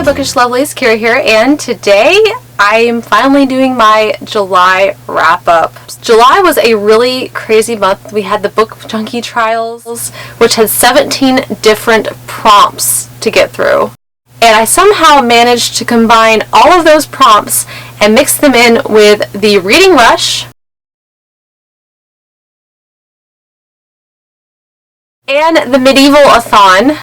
Bookish Lovelies, Kira here, and today I'm finally doing my July wrap-up. July was a really crazy month. We had the Book Junkie Trials, which had 17 different prompts to get through. And I somehow managed to combine all of those prompts and mix them in with the Reading Rush and the Medieval-a-thon.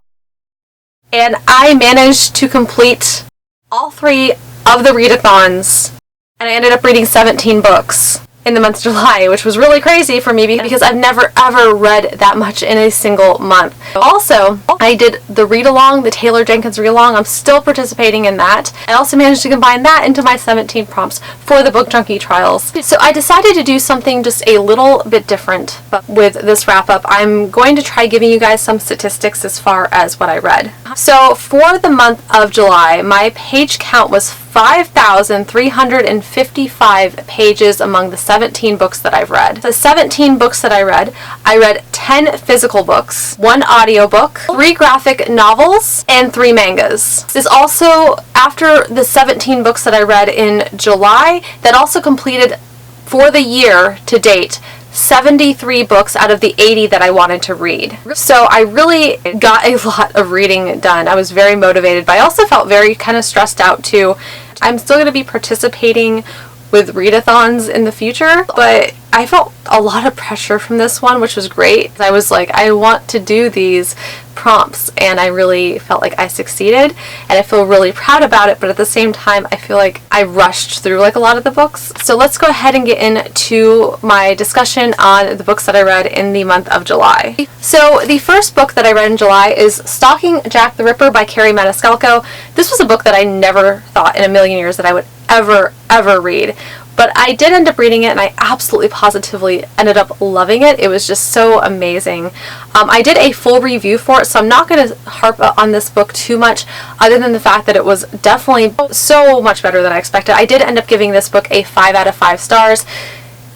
And I managed to complete all 3 of the Readathons, and I ended up reading 17 books in the month of July, which was really crazy for me because I've never ever read that much in a single month. Also, I did the read-along, the Taylor Jenkins read-along. I'm still participating in that. I also managed to combine that into my 17 prompts for the Book Junkie Trials. So I decided to do something just a little bit different with this wrap-up. I'm going to try giving you guys some statistics as far as what I read. So for the month of July, my page count was 5,355 pages among the 17 books that I've read. The 17 books that I read 10 physical books, 1 audiobook, 3 graphic novels, and 3 mangas. This also, after the 17 books that I read in July, that also completed for the year to date 73 books out of the 80 that I wanted to read. So I really got a lot of reading done. I was very motivated, but I also felt very kind of stressed out too. I'm still going to be participating with Readathons in the future, but I felt a lot of pressure from this one, which was great. I was like, I want to do these prompts, and I really felt like I succeeded, and I feel really proud about it, but at the same time I feel like I rushed through like a lot of the books. So let's go ahead and get into my discussion on the books that I read in the month of July. So the first book that I read in July is Stalking, Jack the Ripper by Carrie Maniscalco. This was a book that I never thought in a million years that I would ever read. But I did end up reading it, and I absolutely positively ended up loving it. It was just so amazing. I did a full review for it, so I'm not going to harp on this book too much, other than the fact that it was definitely so much better than I expected. I did end up giving this book a 5 out of 5 stars.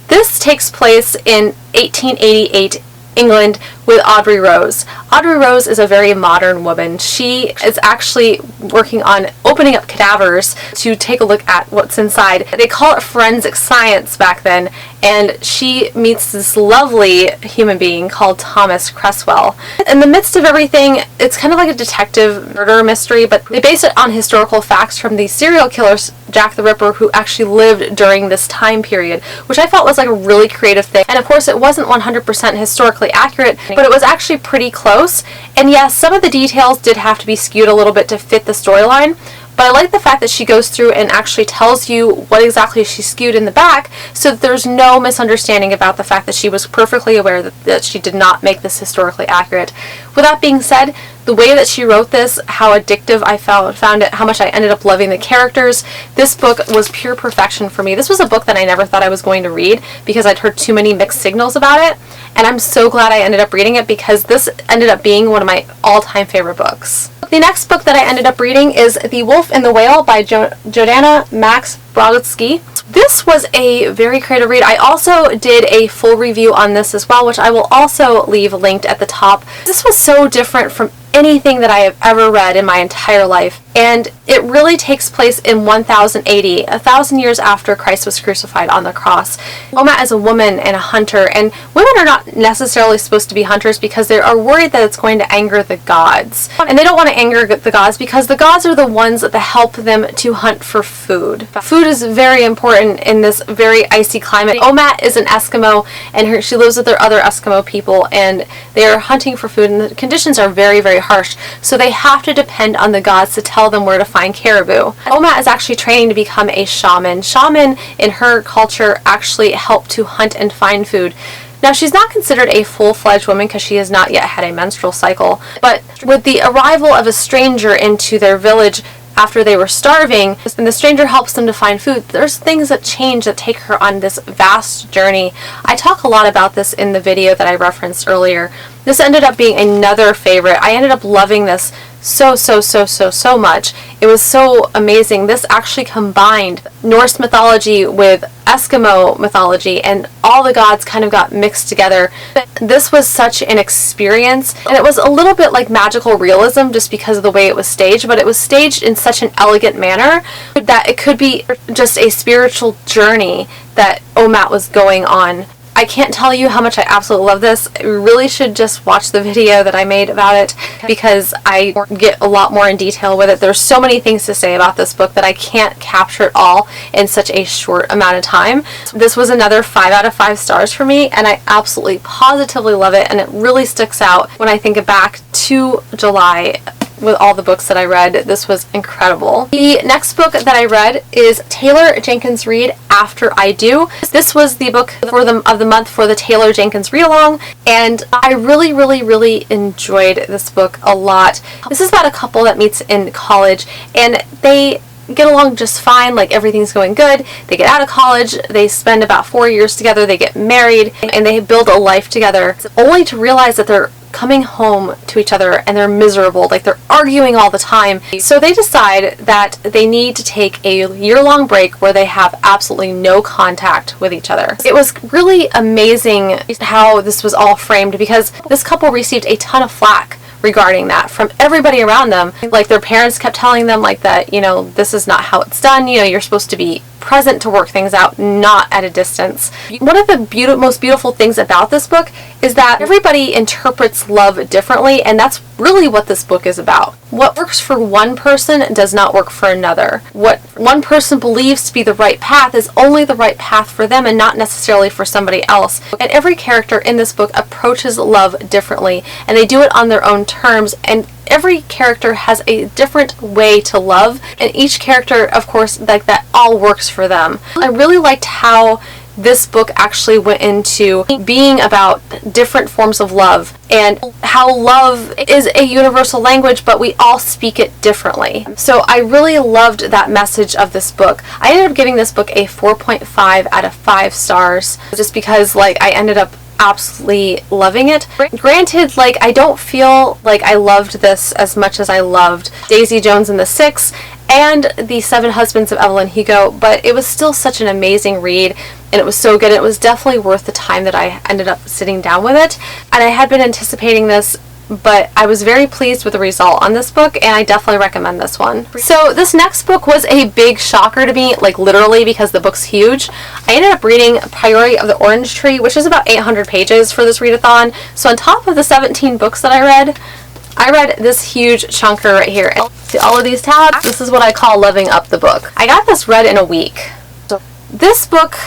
This takes place in 1888 England with Audrey Rose. Audrey Rose is a very modern woman. She is actually working on opening up cadavers to take a look at what's inside. They call it forensic science back then, and she meets this lovely human being called Thomas Cresswell. In the midst of everything, it's kind of like a detective murder mystery, but they base it on historical facts from the serial killer Jack the Ripper, who actually lived during this time period, which I felt was like a really creative thing. And of course, it wasn't 100% historically accurate, but it was actually pretty close. And yes, some of the details did have to be skewed a little bit to fit the storyline, but I like the fact that she goes through and actually tells you what exactly she skewed in the back, so that there's no misunderstanding about the fact that she was perfectly aware that she did not make this historically accurate. With that being said, the way that she wrote this, how addictive I found it, how much I ended up loving the characters, this book was pure perfection for me. This was a book that I never thought I was going to read because I'd heard too many mixed signals about it, and I'm so glad I ended up reading it because this ended up being one of my all-time favorite books. The next book that I ended up reading is The Wolf and the Whale by Jordana Max Brodsky. This was a very creative read. I also did a full review on this as well, which I will also leave linked at the top. This was so different from anything that I have ever read in my entire life, and it really takes place in 1080, 1,000 years after Christ was crucified on the cross. Oma is a woman and a hunter, and women are not necessarily supposed to be hunters because they are worried that it's going to anger the gods. And they don't want to anger the gods because the gods are the ones that help them to hunt for food. Food is very important in this very icy climate. Oma is an Eskimo, and she lives with their other Eskimo people, and they are hunting for food, and the conditions are very harsh, so they have to depend on the gods to tell them where to find caribou. Oma is actually training to become a shaman. Shaman in her culture actually help to hunt and find food. Now, she's not considered a full-fledged woman because she has not yet had a menstrual cycle, but with the arrival of a stranger into their village after they were starving, and the stranger helps them to find food, there's things that change that take her on this vast journey. I talk a lot about this in the video that I referenced earlier. This ended up being another favorite. I ended up loving this so much. It was so amazing. This actually combined Norse mythology with Eskimo mythology, and all the gods kind of got mixed together. This was such an experience, and it was a little bit like magical realism just because of the way it was staged, but it was staged in such an elegant manner that it could be just a spiritual journey that Omat was going on. I can't tell you how much I absolutely love this. You really should just watch the video that I made about it, because I get a lot more in detail with it. There's so many things to say about this book that I can't capture it all in such a short amount of time. This was another 5 out of 5 stars for me, and I absolutely positively love it, and it really sticks out when I think back to July with all the books that I read. This was incredible. The next book that I read is Taylor Jenkins Reid After I Do. This was the book of the month for the Taylor Jenkins read along, and I really enjoyed this book a lot. This is about a couple that meets in college, and they get along just fine, like everything's going good. They get out of college, they spend about 4 years together, they get married, and they build a life together, only to realize that they're coming home to each other and they're miserable, like they're arguing all the time. So they decide that they need to take a year-long break where they have absolutely no contact with each other. It was really amazing how this was all framed, because this couple received a ton of flack regarding that from everybody around them. Like, their parents kept telling them like that, you know, this is not how it's done, you know, you're supposed to be present to work things out, not at a distance. One of the most beautiful things about this book is that everybody interprets love differently, and that's really what this book is about. What works for one person does not work for another. What one person believes to be the right path is only the right path for them and not necessarily for somebody else. And every character in this book approaches love differently, and they do it on their own terms, and every character has a different way to love, and each character, of course, like that all works for them. I really liked how this book actually went into being about different forms of love, and how love is a universal language, but we all speak it differently. So I really loved that message of this book. I ended up giving this book a 4.5 out of 5 stars, just because like I ended up absolutely loving it. Granted, like, I don't feel like I loved this as much as I loved Daisy Jones and the Six and the Seven Husbands of Evelyn Hugo, but it was still such an amazing read, and it was so good. It was definitely worth the time that I ended up sitting down with it, and I had been anticipating this, but I was very pleased with the result on this book, and I definitely recommend this one. So this next book was a big shocker to me, like literally, because the book's huge. I ended up reading Priori of the Orange Tree, which is about 800 pages for this readathon. So on top of the 17 books that I read this huge chunker right here. And see all of these tabs? This is what I call loving up the book. I got this read in a week. So this book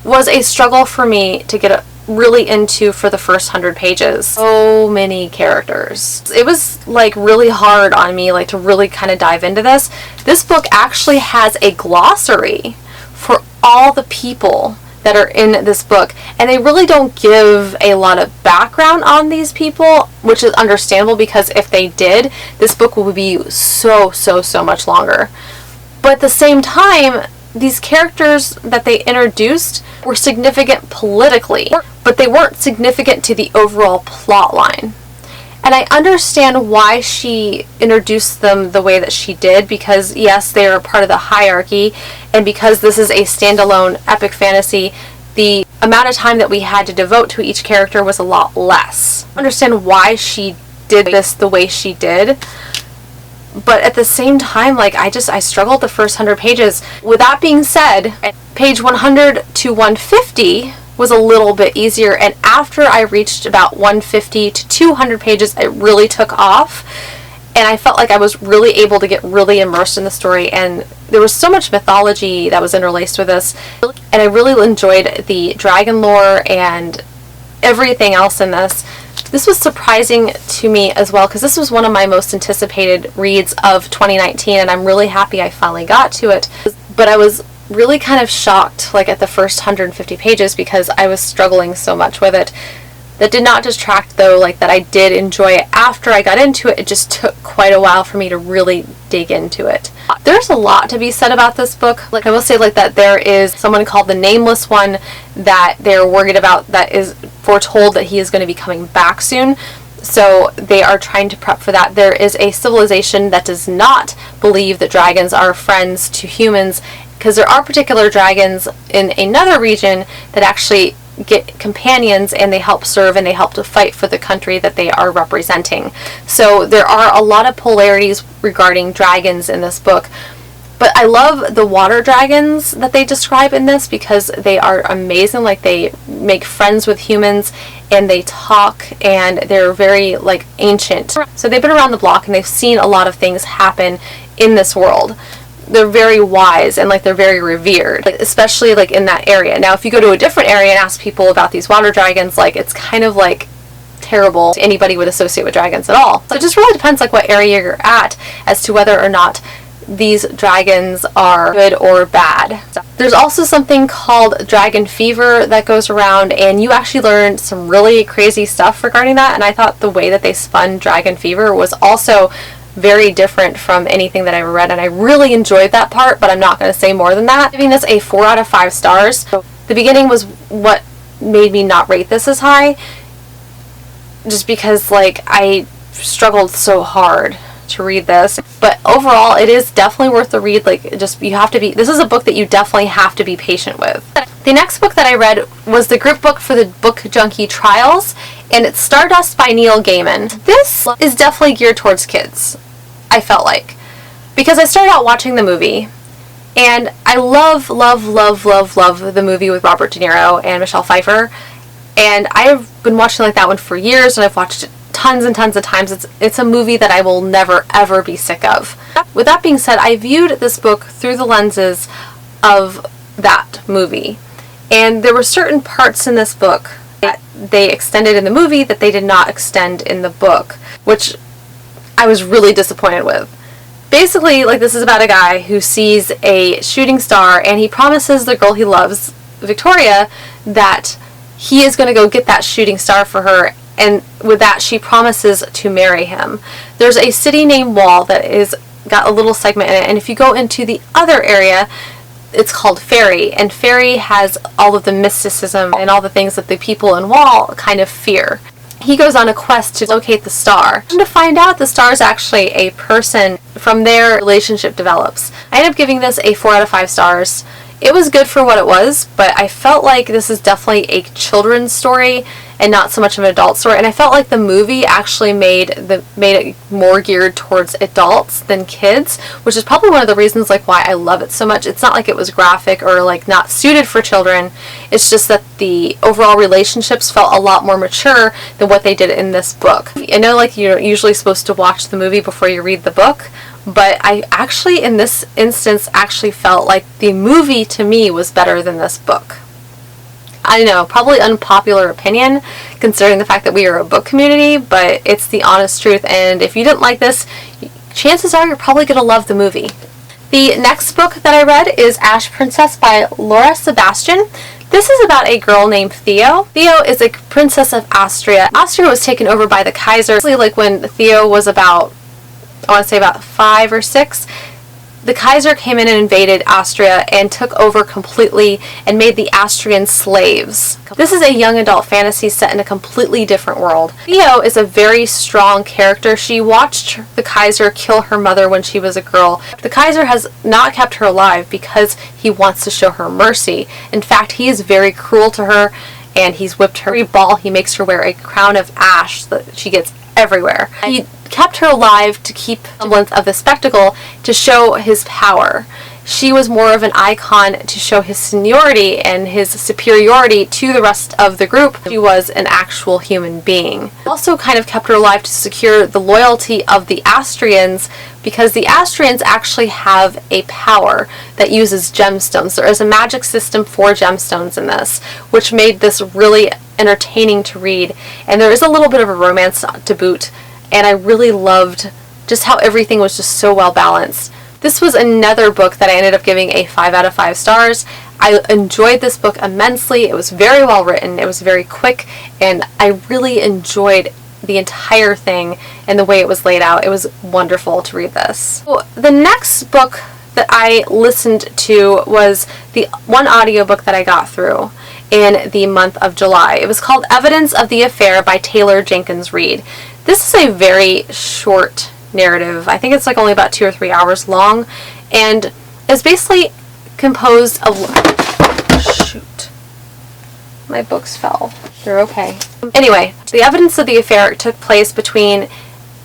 was a struggle for me to get really into for the first 100 pages. So many characters. It was like really hard on me, like, to really kind of dive into this. This book actually has a glossary for all the people that are in this book, and they really don't give a lot of background on these people, which is understandable, because if they did, this book would be so much longer. But at the same time, these characters that they introduced were significant politically, but they weren't significant to the overall plot line. And I understand why she introduced them the way that she did, because yes, they are part of the hierarchy, and because this is a standalone epic fantasy, the amount of time that we had to devote to each character was a lot less. I understand why she did this the way she did, but at the same time, like, I struggled the first 100 pages. With that being said, page 100 to 150 was a little bit easier, and after I reached about 150 to 200 pages, it really took off, and I felt like I was really able to get really immersed in the story, and there was so much mythology that was interlaced with this, and I really enjoyed the dragon lore and everything else in this. This was surprising to me as well, because this was one of my most anticipated reads of 2019, and I'm really happy I finally got to it. But I was really kind of shocked, like, at the first 150 pages, because I was struggling so much with it. That did not detract, though, like, that I did enjoy it after I got into it. It just took quite a while for me to really dig into it. There's a lot to be said about this book. Like, I will say, like, that there is someone called the Nameless One that they're worried about, that is foretold that he is going to be coming back soon. So they are trying to prep for that. There is a civilization that does not believe that dragons are friends to humans, because there are particular dragons in another region that actually get companions, and they help serve and they help to fight for the country that they are representing. So there are a lot of polarities regarding dragons in this book. But I love the water dragons that they describe in this, because they are amazing. Like, they make friends with humans and they talk, and they're very like ancient. So they've been around the block and they've seen a lot of things happen in this world. They're very wise and like they're very revered, especially like in that area. Now, if you go to a different area and ask people about these water dragons, like, it's kind of like terrible. Anybody would associate with dragons at all. So it just really depends like what area you're at as to whether or not these dragons are good or bad. There's also something called dragon fever that goes around, and you actually learn some really crazy stuff regarding that. And I thought the way that they spun dragon fever was also very different from anything that I ever read, and I really enjoyed that part, but I'm not going to say more than that. I'm giving this a 4 out of 5 stars. The beginning was what made me not rate this as high, just because like I struggled so hard to read this. But overall, it is definitely worth the read. Like, just, you have to be, this is a book that you definitely have to be patient with. The next book that I read was the group book for the Book Junkie Trials, and it's Stardust by Neil Gaiman. This is definitely geared towards kids, I felt like, because I started out watching the movie, and I love the movie with Robert De Niro and Michelle Pfeiffer, and I've been watching like that one for years, and I've watched it tons and tons of times. It's a movie that I will never ever be sick of. With that being said, I viewed this book through the lenses of that movie, and there were certain parts in this book that they extended in the movie that they did not extend in the book, which I was really disappointed with. Basically, like, this is about a guy who sees a shooting star, and he promises the girl he loves, Victoria, that he is going to go get that shooting star for her, and with that she promises to marry him. There's a city named Wall that is got a little segment in it, and if you go into the other area, it's called Fairy, and Fairy has all of the mysticism and all the things that the people in Wall kind of fear. He goes on a quest to locate the star, and to find out the star is actually a person. From there, relationship develops. I ended up giving this a 4 out of 5 stars. It was good for what it was, but I felt like this is definitely a children's story and not so much of an adult story. And I felt like the movie actually made it more geared towards adults than kids, which is probably one of the reasons like why I love it so much. It's not like it was graphic or like not suited for children. It's just that the overall relationships felt a lot more mature than what they did in this book. I know like you're usually supposed to watch the movie before you read the book, but I actually in this instance actually felt like the movie to me was better than this book. I know, probably unpopular opinion considering the fact that we are a book community, but it's the honest truth, and if you didn't like this, chances are you're probably going to love the movie. The next book that I read is Ash Princess by Laura Sebastian. This is about a girl named Theo. Theo is a princess of Austria. Austria was taken over by the Kaiser. Like when Theo was about, I want to say about 5 or 6, the Kaiser came in and invaded Austria and took over completely and made the Austrians slaves. This is a young adult fantasy set in a completely different world. Theo is a very strong character. She watched the Kaiser kill her mother when she was a girl. The Kaiser has not kept her alive because he wants to show her mercy. In fact, he is very cruel to her, and he's whipped her. Every ball, he makes her wear a crown of ash that she gets everywhere. He kept her alive to keep semblance of the spectacle to show his power. She was more of an icon to show his seniority and his superiority to the rest of the group. She was an actual human being. Also kind of kept her alive to secure the loyalty of the Austrians, because the Austrians actually have a power that uses gemstones. There is a magic system for gemstones in this, which made this really entertaining to read, and there is a little bit of a romance to boot, and I really loved just how everything was just so well balanced. This was another book that I ended up giving a 5 out of 5 stars. I enjoyed this book immensely. It was very well written, it was very quick, and I really enjoyed the entire thing and the way it was laid out. It was wonderful to read this. So, the next book that I listened to was the one audiobook that I got through, in the month of July. It was called Evidence of the Affair by Taylor Jenkins Reid. This is a very short narrative. I think it's like only about 2 or 3 hours long, and it's basically composed of... Shoot. My books fell. They're okay. Anyway, the evidence of the affair took place between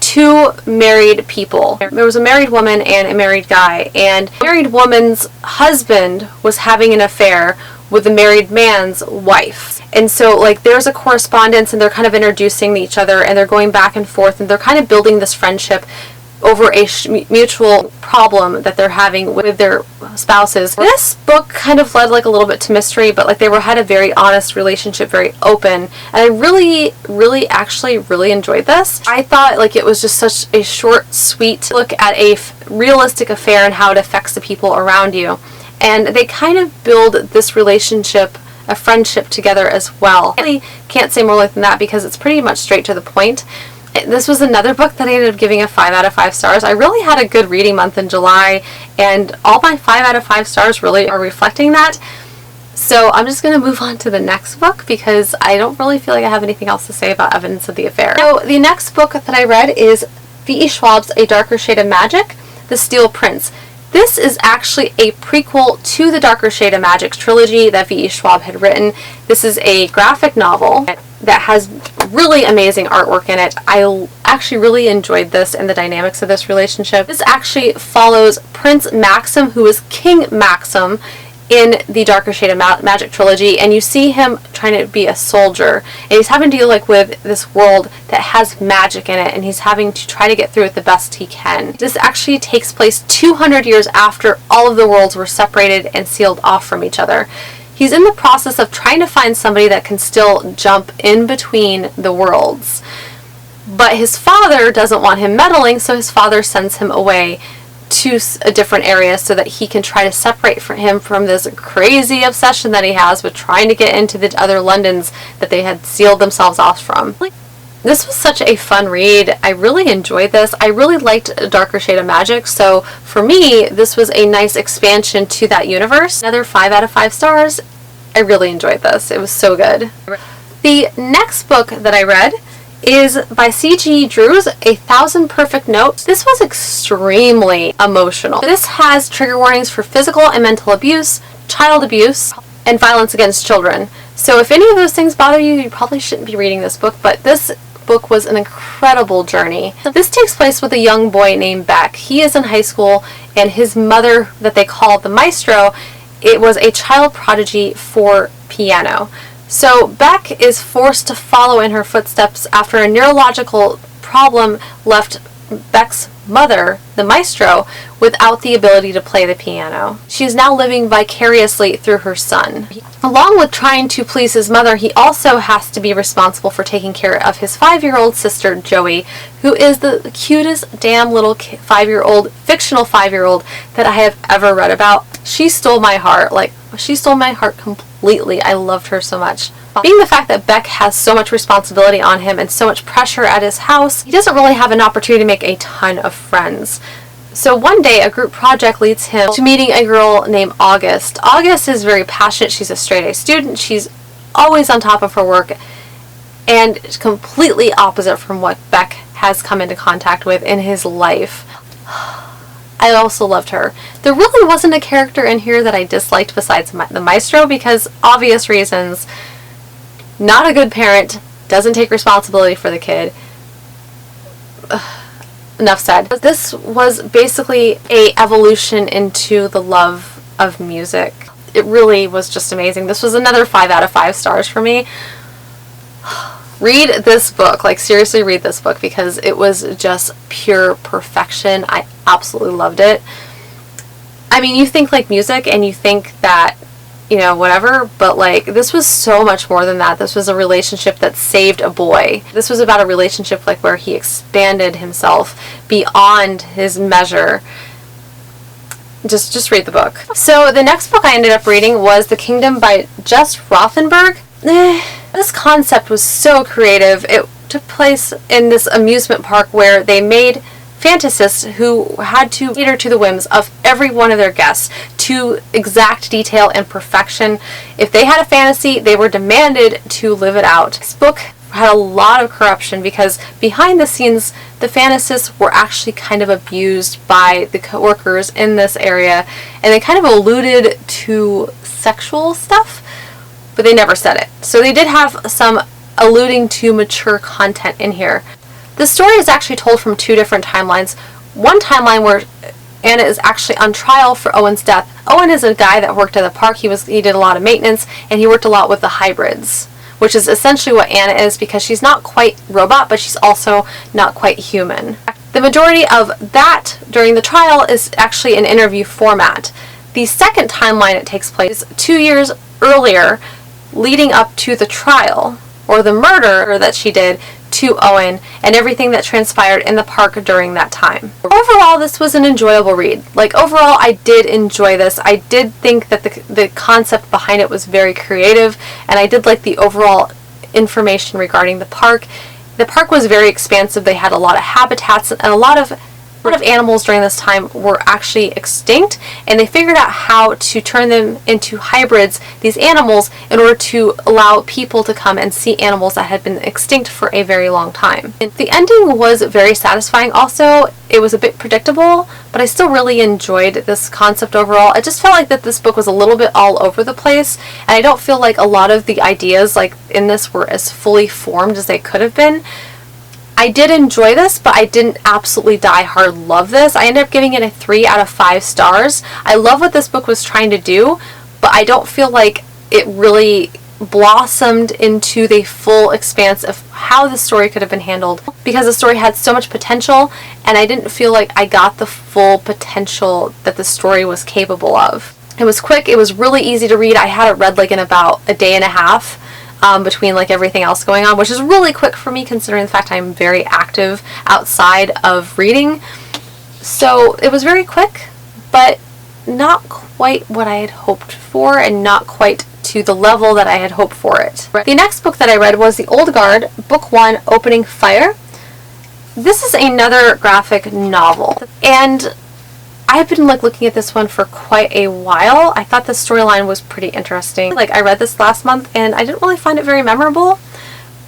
two married people. There was a married woman and a married guy, and the married woman's husband was having an affair with the married man's wife. And so, like, there's a correspondence, and they're kind of introducing each other, and they're going back and forth, and they're kind of building this friendship over a mutual problem that they're having with their spouses. This book kind of led like a little bit to mystery, but like they had a very honest relationship, very open, and I really actually enjoyed this. I thought like it was just such a short, sweet look at a realistic affair and how it affects the people around you, and they kind of build this relationship, a friendship together as well. I really can't say more than that because it's pretty much straight to the point. This was another book that I ended up giving a 5 out of 5 stars. I really had a good reading month in July, and all my 5 out of 5 stars really are reflecting that. So I'm just going to move on to the next book because I don't really feel like I have anything else to say about Evidence of the Affair. So the next book that I read is V.E. Schwab's A Darker Shade of Magic, The Steel Prince. This is actually a prequel to the Darker Shade of Magic trilogy that V.E. Schwab had written. This is a graphic novel that has really amazing artwork in it. I actually really enjoyed this and the dynamics of this relationship. This actually follows Prince Maxim, who is King Maxim in the Darker Shade of Magic trilogy, and you see him trying to be a soldier, and he's having to deal like with this world that has magic in it, and he's having to try to get through it the best he can. This actually takes place 200 years after all of the worlds were separated and sealed off from each other. He's in the process of trying to find somebody that can still jump in between the worlds. But his father doesn't want him meddling, so his father sends him away to a different area so that he can try to separate him from this crazy obsession that he has with trying to get into the other Londons that they had sealed themselves off from. This was such a fun read. I really enjoyed this. I really liked A Darker Shade of Magic, so for me, this was a nice expansion to that universe. Another 5 out of 5 stars. I really enjoyed this. It was so good. The next book that I read is by C.G. Drews, A Thousand Perfect Notes. This was extremely emotional. This has trigger warnings for physical and mental abuse, child abuse, and violence against children. So if any of those things bother you, you probably shouldn't be reading this book, but this book was an incredible journey. This takes place with a young boy named Beck. He is in high school, and his mother, that they call the maestro, it was a child prodigy for piano. So Beck is forced to follow in her footsteps after a neurological problem left Beck's mother, the maestro, without the ability to play the piano. She is now living vicariously through her son. Along with trying to please his mother, he also has to be responsible for taking care of his 5-year-old sister, Joey, who is the cutest damn little 5-year-old, fictional 5-year-old that I have ever read about. She stole my heart. She stole my heart completely. I loved her so much. Being the fact that Beck has so much responsibility on him and so much pressure at his house, he doesn't really have an opportunity to make a ton of friends. So one day, a group project leads him to meeting a girl named August. August is very passionate. She's a straight-A student. She's always on top of her work, and completely opposite from what Beck has come into contact with in his life. I also loved her. There really wasn't a character in here that I disliked besides the maestro, because obvious reasons. Not a good parent, doesn't take responsibility for the kid. Enough said. This was basically a evolution into the love of music. It really was just amazing. This was another 5 out of 5 stars for me. Read this book, seriously read this book, because it was just pure perfection. I absolutely loved it. I mean, you think music and you think that, whatever, but this was so much more than that. This was a relationship that saved a boy. This was about a relationship where he expanded himself beyond his measure. Just read the book. So the next book I ended up reading was The Kingdom by Jess Rothenberg. This concept was so creative. It took place in this amusement park where they made fantasists who had to cater to the whims of every one of their guests to exact detail and perfection. If they had a fantasy, they were demanded to live it out. This book had a lot of corruption because behind the scenes, the fantasists were actually kind of abused by the co-workers in this area, and they kind of alluded to sexual stuff, but they never said it. So they did have some alluding to mature content in here. The story is actually told from two different timelines. One timeline where Anna is actually on trial for Owen's death. Owen is a guy that worked at the park. He did a lot of maintenance, and he worked a lot with the hybrids, which is essentially what Anna is, because she's not quite robot, but she's also not quite human. The majority of that during the trial is actually an interview format. The second timeline it takes place 2 years earlier, leading up to the trial, or the murder that she did to Owen, and everything that transpired in the park during that time. Overall, this was an enjoyable read. Like, overall, I did enjoy this. I did think that the concept behind it was very creative, and I did like the overall information regarding the park. The park was very expansive. They had a lot of habitats, and a lot of animals during this time were actually extinct, and they figured out how to turn them into hybrids, these animals, in order to allow people to come and see animals that had been extinct for a very long time. And the ending was very satisfying. Also, it was a bit predictable, but I still really enjoyed this concept overall. I just felt like that this book was a little bit all over the place, and I don't feel like a lot of the ideas like in this were as fully formed as they could have been. I did enjoy this, but I didn't absolutely die hard love this. I ended up giving it a 3 out of 5 stars. I love what this book was trying to do, but I don't feel like it really blossomed into the full expanse of how the story could have been handled, because the story had so much potential, and I didn't feel like I got the full potential that the story was capable of. It was quick. It was really easy to read. I had it read like in about a day and a half. Between like everything else going on, which is really quick for me considering the fact I'm very active outside of reading. So it was very quick, but not quite what I had hoped for, and not quite to the level that I had hoped for it. The next book that I read was The Old Guard, Book 1, Opening Fire. This is another graphic novel, and I've been like looking at this one for quite a while. I thought the storyline was pretty interesting. Like, I read this last month and I didn't really find it very memorable,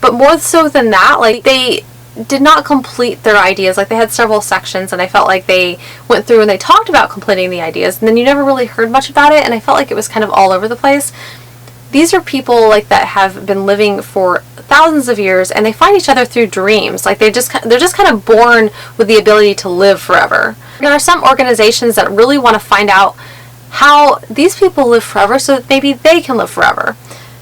but more so than that, like, they did not complete their ideas. Like, they had several sections, and I felt like they went through and they talked about completing the ideas, and then you never really heard much about it, and I felt like it was kind of all over the place. These are people like that have been living for thousands of years, and they find each other through dreams. Like, they're just kind of born with the ability to live forever. There are some organizations that really want to find out how these people live forever so that maybe they can live forever.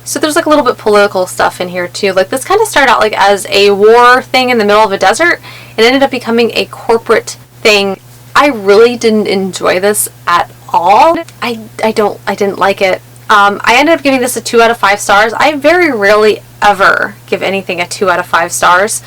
So there's like a little bit political stuff in here too. Like, this kind of started out like as a war thing in the middle of a desert, and ended up becoming a corporate thing. I really didn't enjoy this at all. I didn't like it. I ended up giving this a 2 out of 5 stars. I very rarely ever give anything a 2 out of 5 stars,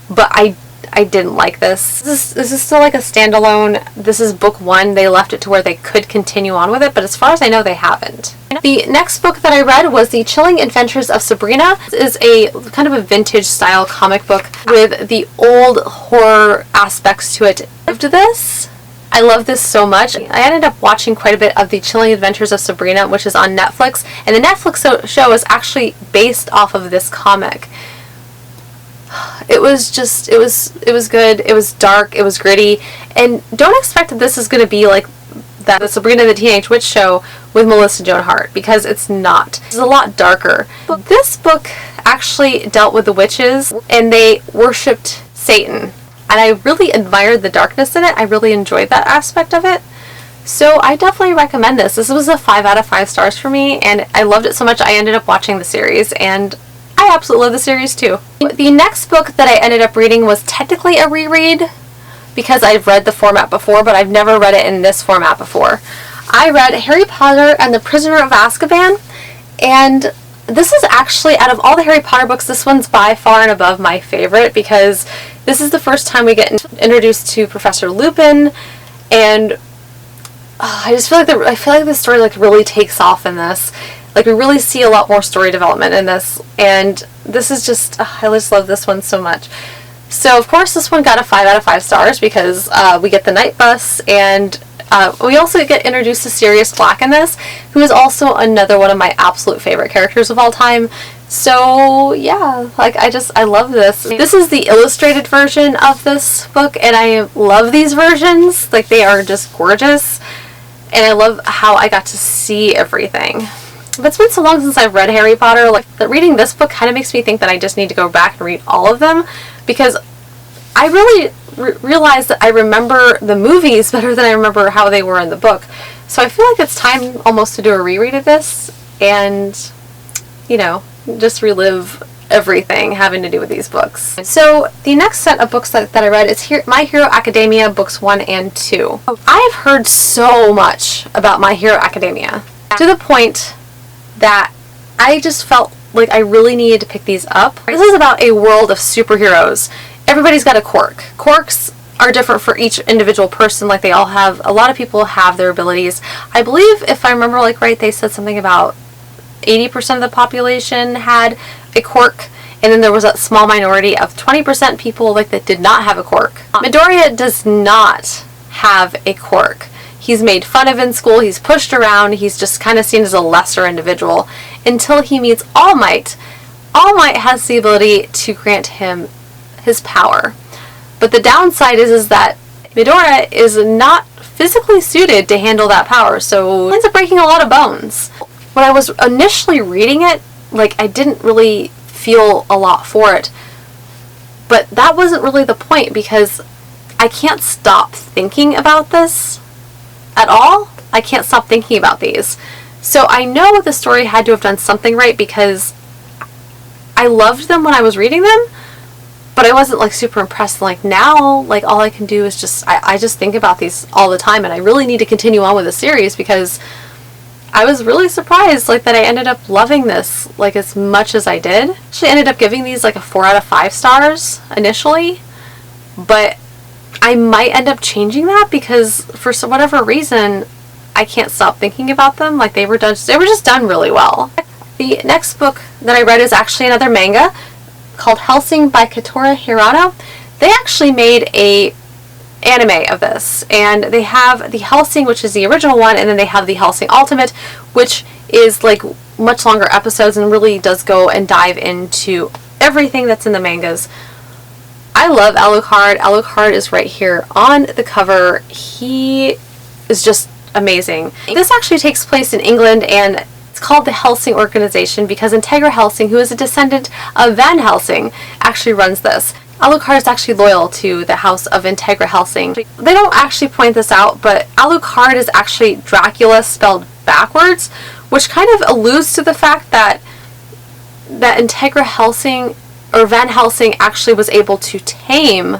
but I didn't like this. This is still like a standalone. This is book 1. They left it to where they could continue on with it, but as far as I know, they haven't. The next book that I read was The Chilling Adventures of Sabrina. This is a kind of a vintage style comic book with the old horror aspects to it. I loved this. I love this so much. I ended up watching quite a bit of The Chilling Adventures of Sabrina, which is on Netflix, and the Netflix show is actually based off of this comic. It was good. It was dark. It was gritty, and don't expect that this is going to be like that the Sabrina the Teenage Witch show with Melissa Joan Hart, because it's not. It's a lot darker. But this book actually dealt with the witches, and they worshipped Satan. And I really admired the darkness in it. I really enjoyed that aspect of it. So I definitely recommend this. This was a 5 out of 5 stars for me, and I loved it so much I ended up watching the series, and I absolutely love the series too. The next book that I ended up reading was technically a reread, because I've read the format before, but I've never read it in this format before. I read Harry Potter and the Prisoner of Azkaban, and this is actually, out of all the Harry Potter books, this one's by far and above my favorite, because this is the first time we get introduced to Professor Lupin, and I just feel like the story like really takes off in this. Like, we really see a lot more story development in this, and this is just, I just love this one so much. So, of course, this one got a 5 out of 5 stars because we get the night bus, and We also get introduced to Sirius Black in this, who is also another one of my absolute favorite characters of all time. So yeah, like I love this. This is the illustrated version of this book, and I love these versions. Like, they are just gorgeous, and I love how I got to see everything. But it's been so long since I've read Harry Potter, like, that reading this book kind of makes me think that I just need to go back and read all of them, because I really realized that I remember the movies better than I remember how they were in the book. So I feel like it's time almost to do a reread of this and, you know, just relive everything having to do with these books. So the next set of books that I read is My Hero Academia books 1 and 2. I've heard so much about My Hero Academia to the point that I just felt like I really needed to pick these up. This is about a world of superheroes. Everybody's got a quirk. Quirks are different for each individual person. Like, they all have, a lot of people have their abilities. I believe, if I remember like right, they said something about 80% of the population had a quirk, and then there was a small minority of 20% people like that did not have a quirk. Midoriya does not have a quirk. He's made fun of in school, he's pushed around, he's just kind of seen as a lesser individual until he meets All Might. All Might has the ability to grant him his power. But the downside is that Midoriya is not physically suited to handle that power, so he ends up breaking a lot of bones. When I was initially reading it, like, I didn't really feel a lot for it. But that wasn't really the point, because I can't stop thinking about this at all. I can't stop thinking about these. So I know the story had to have done something right, because I loved them when I was reading them, but I wasn't like super impressed. Like, now, like, all I can do is just, I just think about these all the time, and I really need to continue on with the series, because I was really surprised, like, that I ended up loving this, like, as much as I did. Actually ended up giving these like a 4 out of 5 stars initially, but I might end up changing that, because for whatever reason, I can't stop thinking about them. Like, they were just done really well. The next book that I read is actually another manga called Helsing by Katora Hirano. They actually made a anime of this, and they have the Helsing, which is the original one, and then they have the Helsing Ultimate, which is like much longer episodes and really does go and dive into everything that's in the mangas. I love Alucard. Alucard is right here on the cover. He is just amazing. This actually takes place in England, and it's called the Helsing Organization because Integra Helsing, who is a descendant of Van Helsing, actually runs this. Alucard is actually loyal to the house of Integra Helsing. They don't actually point this out, but Alucard is actually Dracula spelled backwards, which kind of alludes to the fact that Integra Helsing, or Van Helsing, actually was able to tame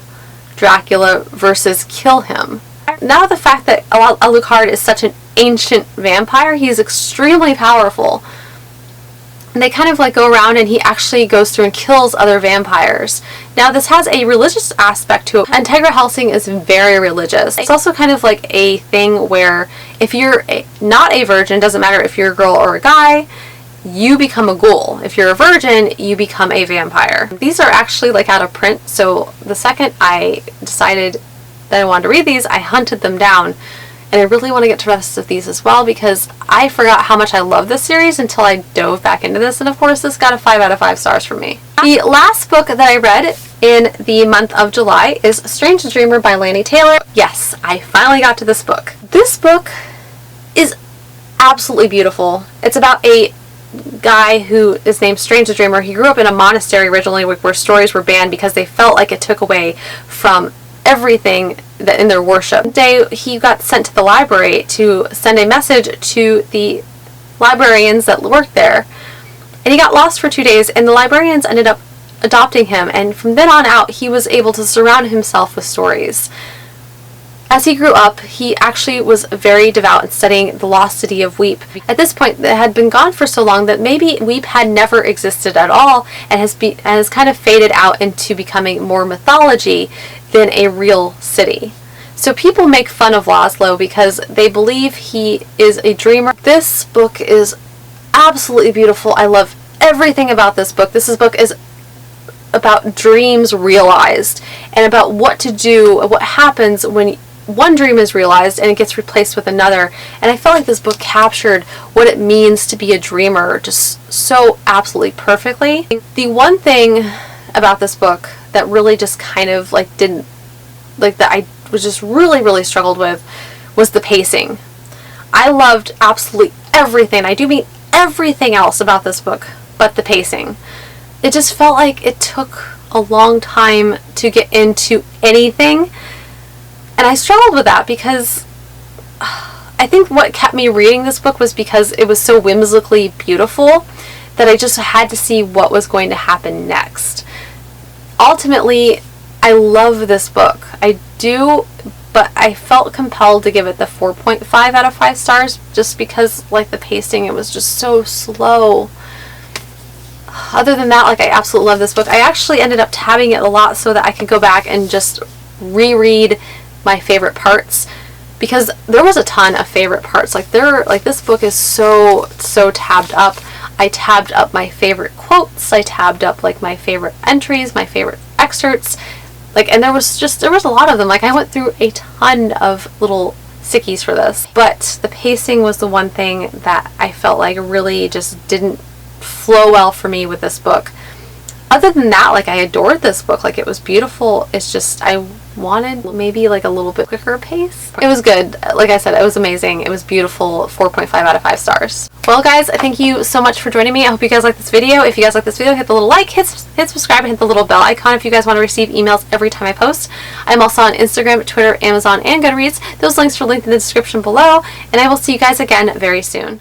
Dracula versus kill him. Now the fact that Alucard is such an ancient vampire, he's extremely powerful. And they kind of like go around, and he actually goes through and kills other vampires. Now this has a religious aspect to it. Integra Helsing is very religious. It's also kind of like a thing where if you're not a virgin, doesn't matter if you're a girl or a guy, you become a ghoul. If you're a virgin, you become a vampire. These are actually like out of print, so the second I decided that I wanted to read these, I hunted them down. And I really want to get to the rest of these as well, because I forgot how much I love this series until I dove back into this, and of course this got a 5 out of 5 stars from me. The last book that I read in the month of July is Strange Dreamer by Lanny Taylor. Yes, I finally got to this book. This book is absolutely beautiful. It's about a guy who is named Strange Dreamer. He grew up in a monastery originally where stories were banned because they felt like it took away from everything that in their worship. One day he got sent to the library to send a message to the librarians that worked there, and he got lost for 2 days, and the librarians ended up adopting him, and from then on out he was able to surround himself with stories. As he grew up, he actually was very devout in studying the lost city of Weep. At this point, it had been gone for so long that maybe Weep had never existed at all, and has kind of faded out into becoming more mythology than a real city. So people make fun of Laszlo because they believe he is a dreamer. This book is absolutely beautiful. I love everything about this book. This book is about dreams realized, and about what to do, what happens when one dream is realized and it gets replaced with another. And I felt like this book captured what it means to be a dreamer just so absolutely perfectly. The one thing about this book that really just kind of like didn't, like that I was just really struggled with was the pacing. I loved absolutely everything. I do mean everything else about this book, but the pacing. It just felt like it took a long time to get into anything. And I struggled with that because I think what kept me reading this book was because it was so whimsically beautiful that I just had to see what was going to happen next. Ultimately, I love this book. I do, but I felt compelled to give it the 4.5 out of 5 stars just because, like, the pacing, it was just so slow. Other than that, like, I absolutely love this book. I actually ended up tabbing it a lot so that I could go back and just reread my favorite parts, because there was a ton of favorite parts. Like, this book is so tabbed up. I tabbed up my favorite quotes. I tabbed up like my favorite entries, my favorite excerpts. Like, and there was a lot of them. Like, I went through a ton of little stickies for this, but the pacing was the one thing that I felt like really just didn't flow well for me with this book. Other than that, like, I adored this book. Like, it was beautiful. It's just I wanted maybe like a little bit quicker pace. It was good. Like I said, it was amazing. It was beautiful. 4.5 out of 5 stars. Well, guys, thank you so much for joining me. I hope you guys like this video. If you guys like this video, hit the little like, hit subscribe, and hit the little bell icon if you guys want to receive emails every time I post. I'm also on Instagram, Twitter, Amazon, and Goodreads. Those links are linked in the description below, and I will see you guys again very soon.